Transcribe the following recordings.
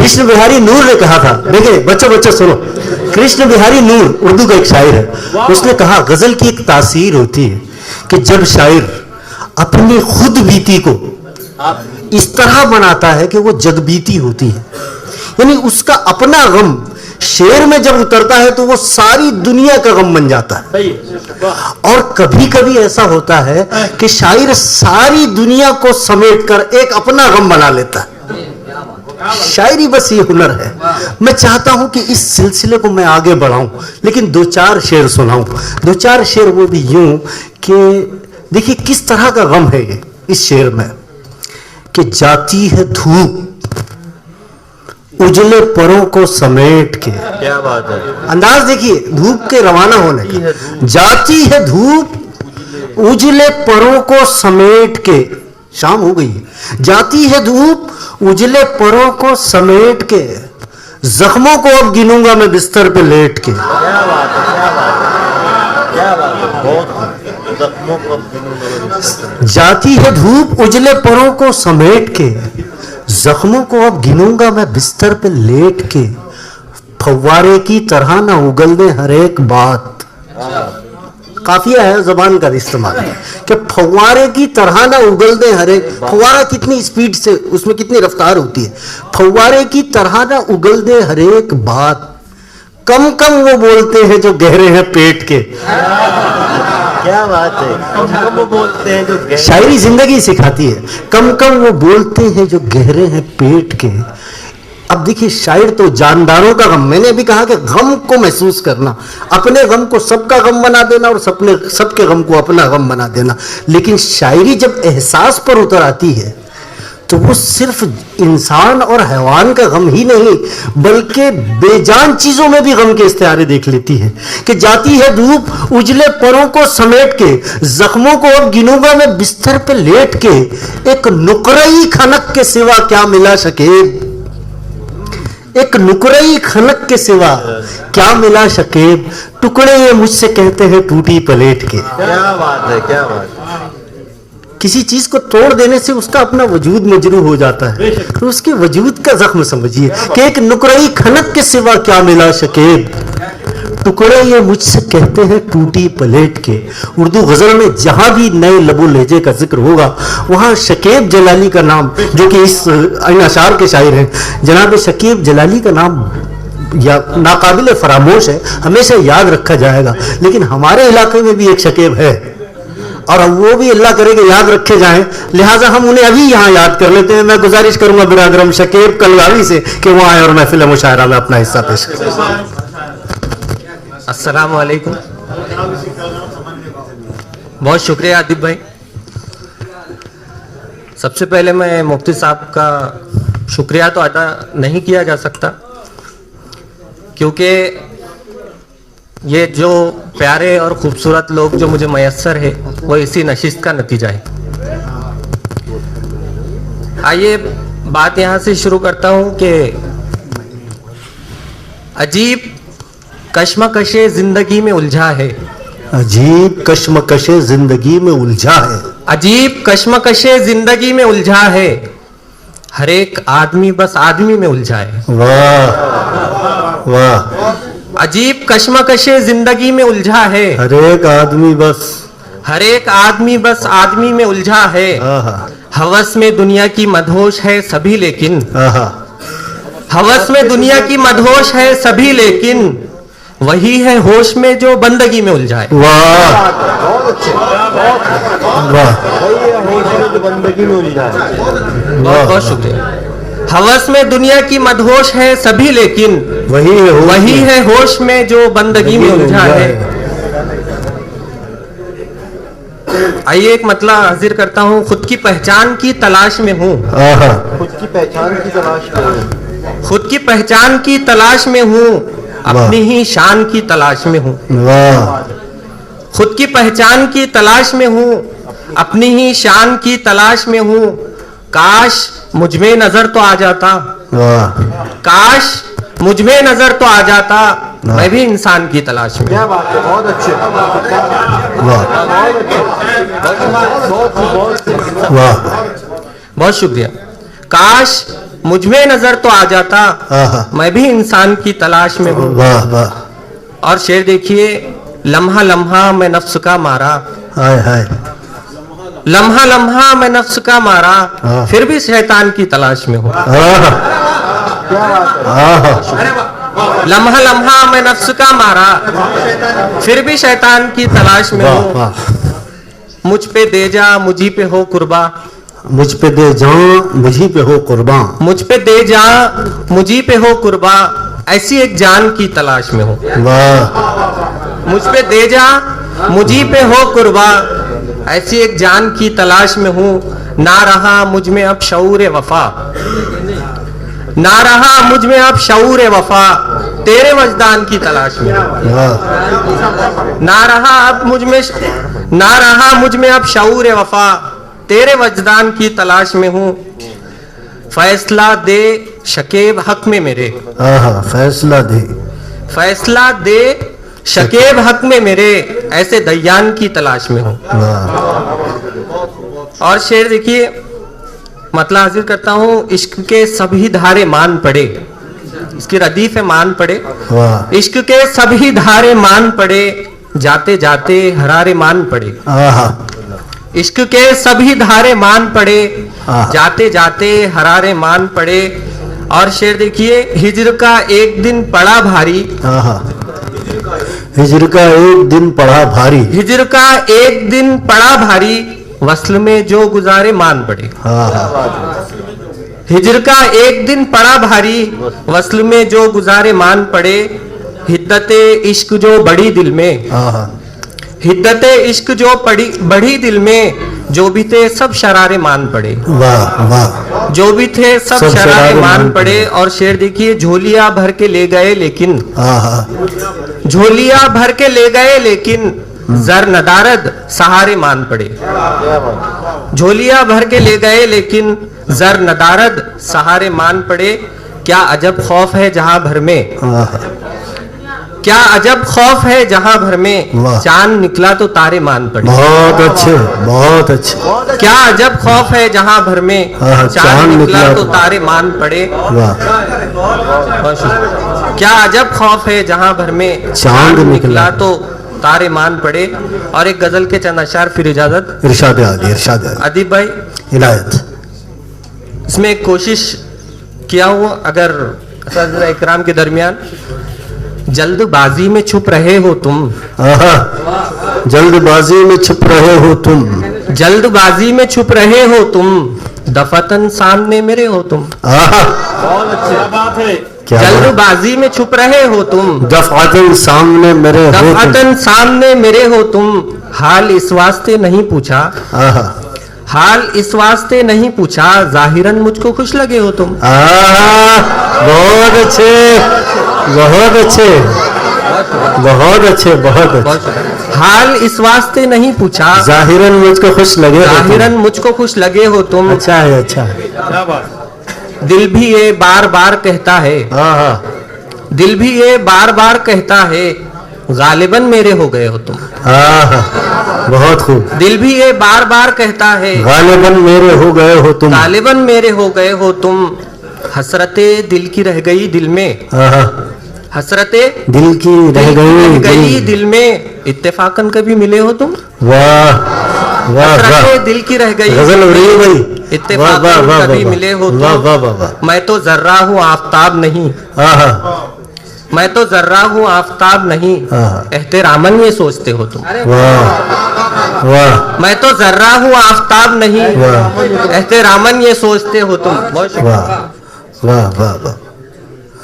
कृष्ण बिहारी नूर ने कहा था, देखिए बच्चों सुनो, कृष्ण बिहारी नूर उर्दू का एक शायर है, उसने कहा गजल की एक तासीर होती है कि जब शायर अपनी खुद बीती को इस तरह बनाता है कि वो जगबीती होती है, यानी उसका अपना गम शेर में जब उतरता है तो वो सारी दुनिया का गम बन जाता है। और कभी कभी ऐसा होता है कि शायर सारी दुनिया को समेटकर एक अपना गम बना लेता है। शायरी बस ये हुनर है। मैं चाहता हूं कि इस सिलसिले को मैं आगे बढ़ाऊं, लेकिन दो चार शेर सुनाऊं। दो चार शेर वो भी यूं कि देखिए किस तरह का गम है ये इस शेर में, कि जाती है धूप उजले परों को समेट के। क्या बात है, अंदाज देखिए धूप के रवाना होने का। जाती है धूप उजले परों को समेट के, शाम हो गई है। जाती है धूप उजले परों को समेट के, जख्मों को अब गिनूंगा मैं बिस्तर पे लेट के। क्या बात है, क्या बात है, क्या बात है, बहुत जख्मों को अब गिनूंगा। जाती है धूप उजले परों को समेट के, जख्मों को अब गिनूंगा मैं बिस्तर पे लेट के, फव्वारे की तरह ना उगल दे हर एक बात। काफिया है जबान का इस्तेमाल कि फव्वारे की तरह ना उगल दे हर एक। फव्वारा कितनी स्पीड से, उसमें कितनी रफ्तार होती है। फव्वारे की तरह ना उगल दे हर एक बात, कम कम वो बोलते हैं जो गहरे हैं पेट के। क्या बात है, कम कम वो बोलते हैं जो शायरी जिंदगी सिखाती है, कम कम वो बोलते हैं जो गहरे हैं पेट के। अब देखिए शायर तो जानदारों का गम, मैंने अभी कहा कि गम को महसूस करना, अपने गम को सबका गम बना देना और सबके गम को अपना गम बना देना। लेकिन शायरी जब एहसास पर उतर आती है तो वो सिर्फ इंसान और हैवान का गम ही नहीं बल्कि बेजान चीजों में भी गम के इस्तिआरे देख लेती है कि जाती है धूप उजले परों को समेट के, जख्मों को अब गिनूंगा मैं बिस्तर पे लेट के, एक नुकरई खनक के सिवा क्या मिला शकीब। एक नुकरई खनक के सिवा क्या मिला शकीब, टुकड़े ये मुझसे कहते हैं टूटी प्लेट के। क्या बात है, क्या बात है। किसी चीज को तोड़ देने से उसका अपना वजूद मजरू हो जाता है, तो उसके वजूद का जख्म समझिए कि एक नुकरई खनक के सिवा क्या मिला शकीब, टुकड़े ये मुझसे कहते हैं टूटी प्लेट के। उर्दू गजल में जहां भी नए लबो लहजे का जिक्र होगा वहां शकीब जलाली का नाम, जो कि इस इन अशार के शायर हैं, जनाब शकीब जलाली का नाम या नाकाबिल फरामोश है, हमेशा याद रखा जाएगा। लेकिन हमारे इलाके में भी एक शकीब है और वो भी अल्लाह करे कि याद रखे जाएं, लिहाजा हम उन्हें अभी यहाँ याद कर लेते हैं। मैं गुजारिश करूंगा बिरादरम शकीब कलगावी से कि वो आए और महफिल मुशायरा में अपना हिस्सा पेश करें। अस्सलाम वालेकुम। बहुत शुक्रिया आदिब भाई। सबसे पहले मैं मुफ्ती साहब का शुक्रिया तो अदा नहीं किया जा सकता, क्योंकि ये जो प्यारे और खूबसूरत लोग जो मुझे मयस्सर है वो इसी नशिस्त का नतीजा है। आइए बात यहाँ से शुरू करता हूँ कि अजीब कश्मकशे जिंदगी में उलझा है, अजीब कश्मकशे जिंदगी में उलझा है, अजीब कश्मकशे जिंदगी में उलझा है, हर एक आदमी बस आदमी में उलझा है। वाह वाह। अजीब कश्मकशे जिंदगी में उलझा है, हर एक आदमी बस, हर एक आदमी बस आदमी में उलझा है। हवस में दुनिया की मदहोश है सभी लेकिन, हवस में दुनिया की मदहोश है सभी लेकिन, वही है होश में जो बंदगी में उलझा है। वाह वाह, वही है होश में जो बंदगी में उलझा है। बहुत बहुत शुक्रिया। हवस में दुनिया की मदहोश है सभी लेकिन, वही है होश में जो बंदगी में उलझा है। आइए एक मतला हाजिर करता हूँ। खुद की पहचान की तलाश में हूँ, खुद की पहचान की तलाश में हूँ, खुद की पहचान की तलाश में हूँ, अपनी ही शान की तलाश में हूँ। खुद की पहचान की तलाश में हूँ, अपनी ही शान की तलाश में हूँ। काश मुझ में नजर तो आ जाता, काश मुझ में नजर तो आ जाता, मैं भी इंसान की तलाश में। क्या बात है, बहुत अच्छे, बहुत शुक्रिया। काश मुझ में नजर तो आ जाता, आहा, मैं भी इंसान की तलाश में हूँ। वाह वाह, और शेर देखिए, लम्हा लम्हा मैं नफ्स का मारा, हाय हाय, लम्हा लम्हा मैं नफ्स का मारा, हाँ। फिर भी शैतान की तलाश में हूँ। आहा, आहा, लम्हा लम्हा मैं नफ्स का मारा, फिर भी शैतान की तलाश में वाह हूँ। वाह, मुझ पे दे जा, मुझी पे हो कुर्बा, मुझ पे दे जान, मुझी पे हो कुर्बान, मुझ पे दे जा, मुझी पे हो कुर्बा, ऐसी एक जान की तलाश में हूँ। वाह, मुझ पे दे जा, मुझी पे हो कुर्बा, ऐसी एक जान की तलाश में हूँ। ना रहा मुझ में अब शऊर वफा, ना रहा मुझ में अब शऊर वफा, तेरे वजदान की तलाश में हूँ। वाह, ना रहा अब मुझ में, ना रहा मुझ में अब शऊर वफा, तेरे वजदान की तलाश में हूँ। फैसला दे शकेब हक में मेरे, आहा, फैसला दे, फैसला दे शकेब हक में मेरे, ऐसे दयान की तलाश में हूँ। वाह, और शेर देखिए, मतलब हाजिर करता हूँ, इश्क के सभी धारे मान पड़े, इसकी रदीफ है मान पड़े। वाह, इश्क के सभी धारे मान पड़े, जाते जाते हरारे मान पड़े। आहा, इश्क के सभी धारे मान पड़े, हाँ। जाते जाते हरारे मान पड़े। और शेर देखिए, हिज्र का एक दिन पड़ा भारी, आहा, हिजर का एक दिन पड़ा भारी, हिज्र का एक दिन पड़ा भारी, वस्ल में जो गुजारे मान पड़े। आहा, हिज्र का एक दिन पड़ा भारी, वस्ल में जो गुजारे मान पड़े। हिद्दते इश्क जो बड़ी दिल में, आहा, हिद्दते इश्क जो बढ़ी दिल में, जो भी थे सब शरारे मान पड़े, वाह वाह, जो भी थे सब सब शरारे मान मान पड़े। और शेर देखिए, झोलिया भर के ले गए लेकिन, आहा, झोलिया भर के ले गए लेकिन, जर नदारद सहारे मान पड़े। झोलिया भर के ले गए लेकिन, जर नदारद सहारे मान पड़े। क्या अजब खौफ है जहां भर में, आहा, क्या अजब खौफ है जहां भर में, वाह। चांद निकला तो तारे मान पड़े। बहुत अच्छे, बहुत अच्छे, क्या अजब खौफ है जहां भर में, हाँ, चांद निकला तो तारे मान पड़े। वाह, क्या अजब खौफ है जहां भर में, चांद निकला तो तारे मान पड़े। और एक गजल के चंद अशार, फिर इजाजत। इरशाद आदि, इरशाद आदि, अदीब भाई, इनायत, इसमें एक कोशिश किया हूँ, अगर असद इकराम के दरमियान, जल्दबाजी में छुप रहे हो तुम, आहा, जल्दबाजी में छुप रहे हो तुम, जल्दबाजी में छुप रहे हो तुम, दफतन सामने मेरे हो तुम। आहा, क्या बात है। क्या बात, जल्दबाजी में छुप रहे हो तुम, दफअतन सामने मेरे हो तुम, दफअतन सामने मेरे हो तुम। हाल इस वास्ते नहीं पूछा, आहा, हाल इस वास्ते नहीं पूछा, जाहिरन मुझको खुश लगे हो तुम। आहा, बहुत अच्छे, बहुत अच्छे, बहुत अच्छे, बहुत अच्छे, हाल इस वास्ते नहीं पूछा, जाहिरन मुझको खुश लगे हो तुम। जाहिरन मुझको खुश लगे हो तुम। अच्छा है, अच्छा है, क्या बात। दिल भी ये बार बार कहता है, आहा, दिल भी ये बार बार कहता है, गालिबन मेरे हो गए हो तुम। आहा, बहुत खूब, दिल भी ये बार बार कहता है, गालिबन मेरे हो गए हो तुम, गालिबन मेरे हो गए हो तुम। हसरते दिल की रह गई दिल में, आहा, हसरते दिल की रह रह गई गई, दिल में, इत्तेफाकन कभी मिले हो तुम। वाह वाह हसरते वाह, दिल की रह गई गजल हो रही है भाई, वाह वाह इत्तेफाकन वाह कभी वाह, मिले हो वाह तुम। वाह वाह वाह, मैं तो जर्रा हूँ आफ्ताब नहीं, आहा, मैं तो जर्रा हूँ आफ्ताब नहीं, हाँ। एहतरामन ये सोचते हो तुम। वाह वाह, मैं तो जर्रा हूँ आफ्ताब नहीं, वाह। एहतरामन ये सोचते हो तुम। बहुत शुक्रिया। वाह वाह वाह वाह,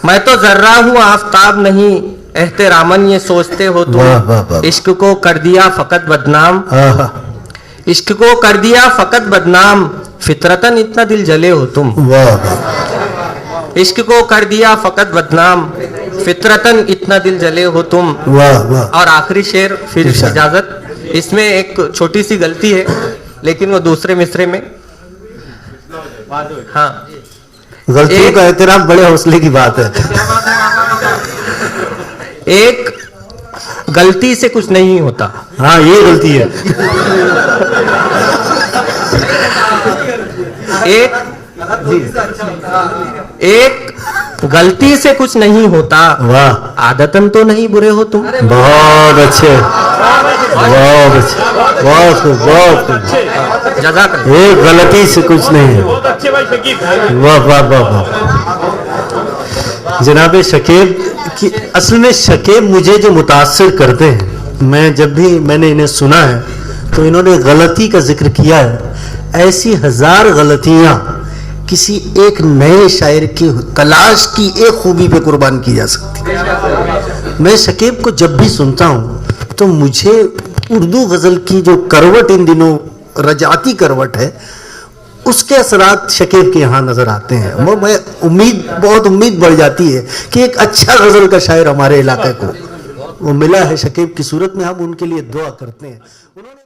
मैं तो जर्रा हूँ आफ्ताब नहीं, एहतरामन ये सोचते हो वाह, वाह, वाह। तुम। इश्क को कर दिया फकत बदनाम, आहा, इश्क को कर दिया फकत बदनाम, फितरतन इतना दिल जले हो तुम। वाह वाह, इश्क को कर दिया फकत बदनाम, फितरतन इतना दिल जले हो तुम। वाह वाह, और आखिरी शेर, फिर इरशाद। इजाजत। इसमें एक छोटी सी गलती है, लेकिन वो दूसरे मिसरे में, हाँ, गलतियों का एहतराम बड़े हौसले की बात है। एक गलती से कुछ नहीं होता। हाँ, ये गलती है, एक एक गलती से कुछ नहीं होता, वाह, आदतन तो नहीं बुरे हो तुम। बहुत अच्छे, बहुत अच्छे, बहुत खूब, बहुत खूब। जज़ाकल्लाह। एक गलती से कुछ नहीं है। वाह वाह वाह वाह। जनाब शकीब की असल में शकीब मुझे जो मुतासर करते हैं, मैं जब भी मैंने इन्हें सुना है तो इन्होंने गलती का जिक्र किया है, ऐसी हजार गलतियां किसी एक नए शायर की तलाश की एक खूबी पे कुर्बान की जा सकती है। मैं शकीब को जब भी सुनता हूं तो मुझे उर्दू गजल की जो करवट इन दिनों रजाती करवट है, उसके असरात शकीब के यहाँ नजर आते हैं। मैं बहुत उम्मीद बढ़ जाती है कि एक अच्छा गजल का शायर हमारे इलाके को वो मिला है। शकीब की सूरत में हम उनके लिए दुआ करते हैं। उन्होंने